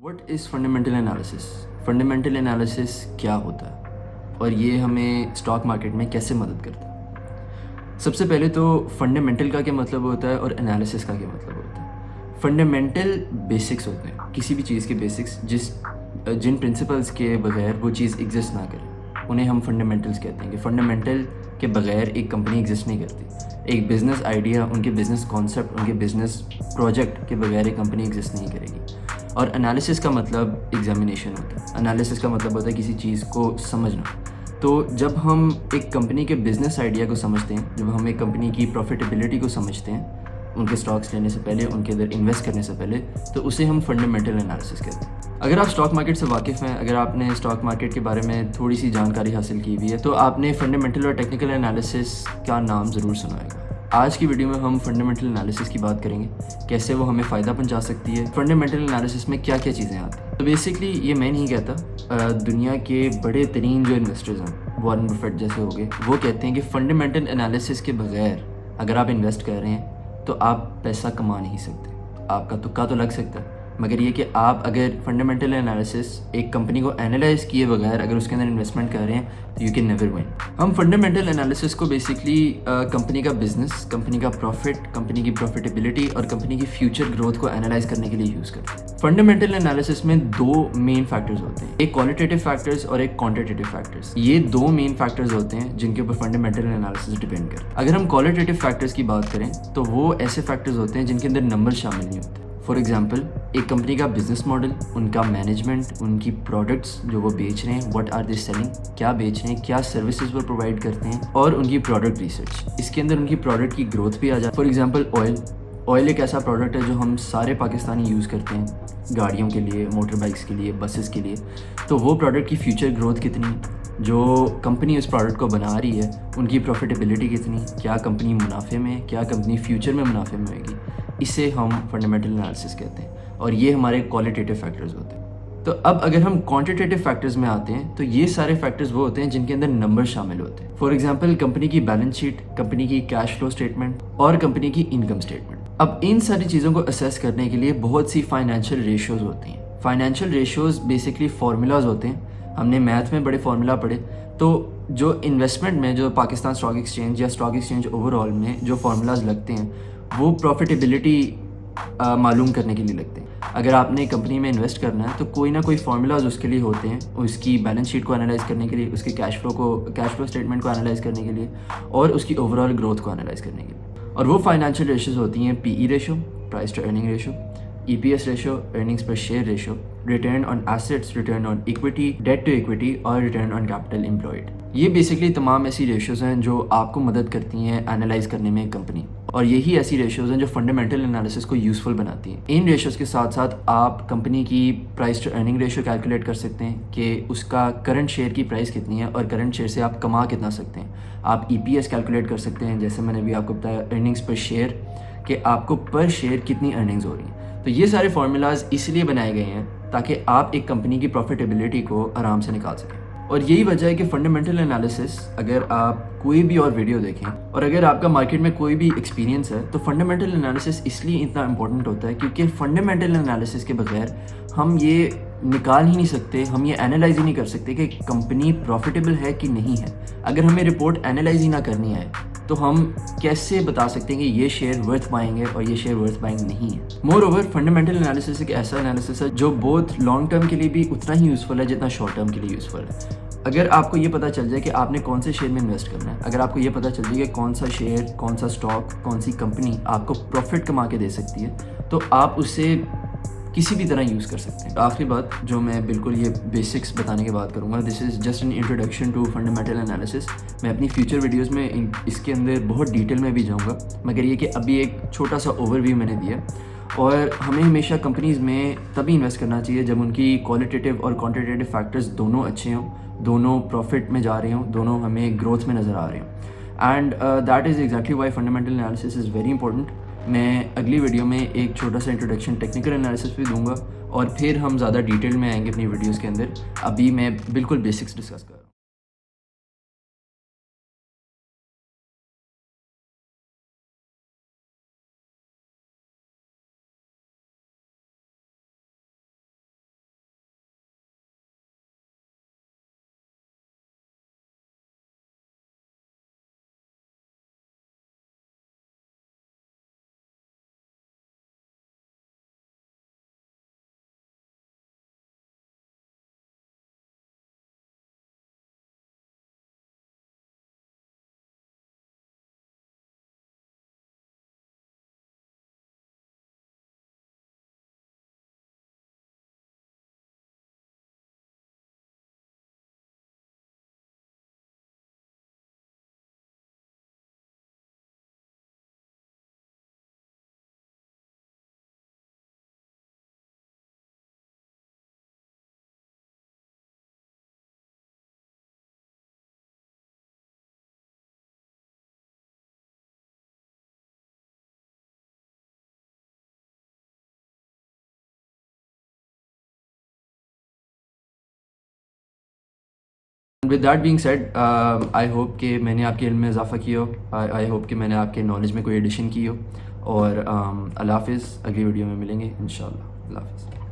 What is fundamental analysis? Fundamental analysis क्या होता है और ये हमें स्टॉक मार्केट में कैसे मदद करता है? सबसे पहले तो फंडामेंटल का क्या मतलब होता है और एनालिसिस का क्या मतलब होता है? फंडामेंटल बेसिक्स होते हैं, किसी भी चीज़ के बेसिक्स जिन प्रिंसिपल्स के बगैर वो चीज़ एग्जिस्ट ना करे, उन्हें हम फंडामेंटल्स कहते हैं कि फंडामेंटल के बगैर एक कंपनी एग्जिस्ट नहीं करती। एक बिज़नेस आइडिया, उनके बिज़नेस कॉन्सेप्ट, उनके बिज़नेस प्रोजेक्ट के बगैर एक कंपनी एग्जिस्ट नहीं करेगी। और एनालिसिस का मतलब एग्जामिनेशन होता है। एनालिसिस का मतलब होता है किसी चीज़ को समझना। तो जब हम एक कंपनी के बिज़नेस आइडिया को समझते हैं, जब हम एक कंपनी की प्रॉफिटेबिलिटी को समझते हैं, उनके स्टॉक्स लेने से पहले, उनके अंदर इन्वेस्ट करने से पहले, तो उसे हम फंडामेंटल एनालिसिस कहते हैं। अगर आप स्टॉक मार्केट से वाकिफ़ हैं, अगर आपने स्टॉक मार्केट के बारे में थोड़ी सी जानकारी हासिल की हुई है, तो आपने फंडामेंटल और टेक्निकल एनालिसिस का नाम ज़रूर सुना होगा। आज की वीडियो में हम फंडामेंटल एनालिसिस की बात करेंगे, कैसे वो हमें फ़ायदा पहुंचा सकती है, फंडामेंटल एनालिसिस में क्या क्या चीज़ें आती हैं। तो बेसिकली ये मैं नहीं कहता, दुनिया के बड़े तरीन जो इन्वेस्टर्स हैं, वॉरेन बफेट जैसे हो गए, वो कहते हैं कि फंडामेंटल एनालिसिस के बगैर अगर आप इन्वेस्ट कर रहे हैं तो आप पैसा कमा नहीं सकते। आपका तुक्का तो लग सकता है, मगर ये कि आप अगर फंडामेंटल एनालिसिस एक कंपनी को एनालाइज किए बगैर अगर उसके अंदर इन्वेस्टमेंट कर रहे हैं तो यू कैन नेवर विन। हम फंडामेंटल एनालिसिस को बेसिकली कंपनी का बिजनेस, कंपनी का प्रॉफिट, कंपनी की प्रॉफिटेबिलिटी और कंपनी की फ्यूचर ग्रोथ को एनालाइज करने के लिए यूज़ करते हैं। फंडामेंटल एनालिसिस में दो मेन फैक्टर्स होते हैं, एक क्वालिटेटिव फैक्टर्स और एक क्वांटिटेटिव फैक्टर्स। ये दो मेन फैक्टर्स होते हैं जिनके ऊपर फंडामेंटल एनालिसिस डिपेंड करता है। अगर हम क्वालिटेटिव फैक्टर्स की बात करें तो वो ऐसे फैक्टर्स होते हैं जिनके अंदर नंबर शामिल नहीं होते। फॉर एग्जाम्पल, एक कंपनी का बिजनेस मॉडल, उनका मैनेजमेंट, उनकी प्रोडक्ट्स जो वो बेच रहे हैं, व्हाट आर दे सेलिंग, क्या बेच रहे हैं, क्या सर्विसेज वो प्रोवाइड करते हैं, और उनकी प्रोडक्ट रिसर्च। इसके अंदर उनकी प्रोडक्ट की ग्रोथ भी आ जाती है। फॉर एग्जाम्पल, ऑयल एक ऐसा प्रोडक्ट है जो हम सारे पाकिस्तानी यूज़ करते हैं गाड़ियों के लिए, मोटर बाइक्स के लिए, बसेस के लिए। तो वो प्रोडक्ट की फ्यूचर ग्रोथ कितनी, जो कंपनी उस प्रोडक्ट को बना रही है उनकी प्रॉफिटेबिलिटी कितनी, क्या कंपनी मुनाफे में, क्या कंपनी फ्यूचर में मुनाफे में होगी, इसे हम फंडामेंटल एनालिसिस कहते हैं। और ये हमारे क्वालिटेटिव फैक्टर्स होते हैं। तो अब अगर हम क्वांटिटेटिव फैक्टर्स में आते हैं तो ये सारे फैक्टर्स वो होते हैं जिनके अंदर नंबर शामिल होते हैं। फॉर एग्जांपल, कंपनी की बैलेंस शीट, कंपनी की कैश फ्लो स्टेटमेंट और कंपनी की इनकम स्टेटमेंट। अब इन सारी चीज़ों को असेस करने के लिए बहुत सी फाइनेंशियल रेशियोज होती हैं। फाइनेंशियल रेशियोज बेसिकली फार्मूलाज होते हैं। हमने मैथ में बड़े फार्मूला पढ़े, तो जो इन्वेस्टमेंट में, जो पाकिस्तान स्टॉक एक्सचेंज या स्टॉक एक्सचेंज ओवरऑल में जो फार्मूलाज लगते हैं वो प्रॉफिटेबिलिटी मालूम करने के लिए लगते हैं। अगर आपने कंपनी में इन्वेस्ट करना है तो कोई ना कोई फार्मूलाज उसके लिए होते हैं, उसकी बैलेंस शीट को एनालाइज करने के लिए, उसके कैश फ्लो स्टेटमेंट को एनालाइज करने के लिए और उसकी ओवरऑल ग्रोथ को एनालाइज करने के लिए। और वो फाइनेंशियल रेशियोज होती हैं PE ratio, price to earning ratio, EPS ratio, earnings per share ratio, return on assets, return on equity, debt to equity और रिटर्न ऑन कैपिटल एम्प्लॉयड। ये बेसिकली तमाम ऐसी रेशियोज हैं जो आपको मदद करती हैं एनालाइज करने में कंपनी, और यही ऐसी रेशियोज हैं जो फंडामेंटल एनालिसिस को यूजफुल बनाती हैं। इन रेशियोज के साथ साथ आप कंपनी की price to earning ratio calculate कर सकते हैं कि उसका करंट शेयर की प्राइस कितनी है और करंट शेयर से आप कमा कितना सकते हैं। आप ईपीएस कैलकुलेट कर सकते हैं, जैसे मैंने अभी आपको बताया, अर्निंग्स पर शेयर, कि आपको पर शेयर कितनी अर्निंग्स हो रही हैं। तो ये सारे फार्मूलाज इसलिए बनाए गए हैं ताकि आप एक कंपनी की प्रॉफिटेबिलिटी को आराम से निकाल सकें। और यही वजह है कि फंडामेंटल एनालिसिस, अगर आप कोई भी और वीडियो देखें और अगर आपका मार्केट में कोई भी एक्सपीरियंस है, तो फंडामेंटल एनालिसिस इसलिए इतना इंपॉर्टेंट होता है क्योंकि फंडामेंटल एनालिसिस के बगैर हम ये निकाल ही नहीं सकते, हम ये एनालाइज ही नहीं कर सकते कि कंपनी प्रॉफिटेबल है कि नहीं है। अगर हमें रिपोर्ट एनालाइज ही ना करनी है तो हम कैसे बता सकते हैं कि ये शेयर वर्थ बाइंग है और ये शेयर वर्थ बाइंग नहीं है। मोर ओवर, फंडामेंटल एनालिसिस एक ऐसा एनालिसिस है जो बहुत लॉन्ग टर्म के लिए भी उतना ही यूज़फुल है जितना शॉर्ट टर्म के लिए यूज़फुल है। अगर आपको ये पता चल जाए कि आपने कौन से शेयर में इन्वेस्ट करना है, अगर आपको ये पता चल जाए कि कौन सा शेयर, कौन सा स्टॉक, कौन सी कंपनी आपको प्रॉफिट कमा के दे सकती है, तो आप उसे किसी भी तरह यूज़ कर सकते हैं। आखिरी बात जो मैं बिल्कुल ये बेसिक्स बताने के बाद करूँगा, this is just an introduction to fundamental analysis. मैं अपनी फ्यूचर वीडियोस में इसके अंदर बहुत डिटेल में भी जाऊँगा, मगर ये कि अभी एक छोटा सा ओवरव्यू मैंने दिया। और हमें हमेशा कंपनीज़ में तभी इन्वेस्ट करना चाहिए जब उनकी क्वालिटेटिव और क्वांटिटेटिव फैक्टर्स दोनों अच्छे हों, दोनों प्रॉफिट में जा रहे हों, दोनों हमें ग्रोथ में नज़र आ रहे हों। And that is exactly Y fundamental analysis is very important. मैं अगली वीडियो में एक छोटा सा इंट्रोडक्शन टेक्निकल एनालिसिस भी दूंगा और फिर हम ज़्यादा डिटेल में आएंगे अपनी वीडियोस के अंदर। अभी मैं बिल्कुल बेसिक्स डिस्कस कर रहा हूँ। With that being said, I hope कि मैंने आपके इल्म में इजाफ़ा किया हो, आई होप कि मैंने आपके नॉलेज में कोई एडिशन की हो, और अल्लाह हाफिज़। अगली वीडियो में मिलेंगे इंशाल्लाह। अल्लाह हाफिज़।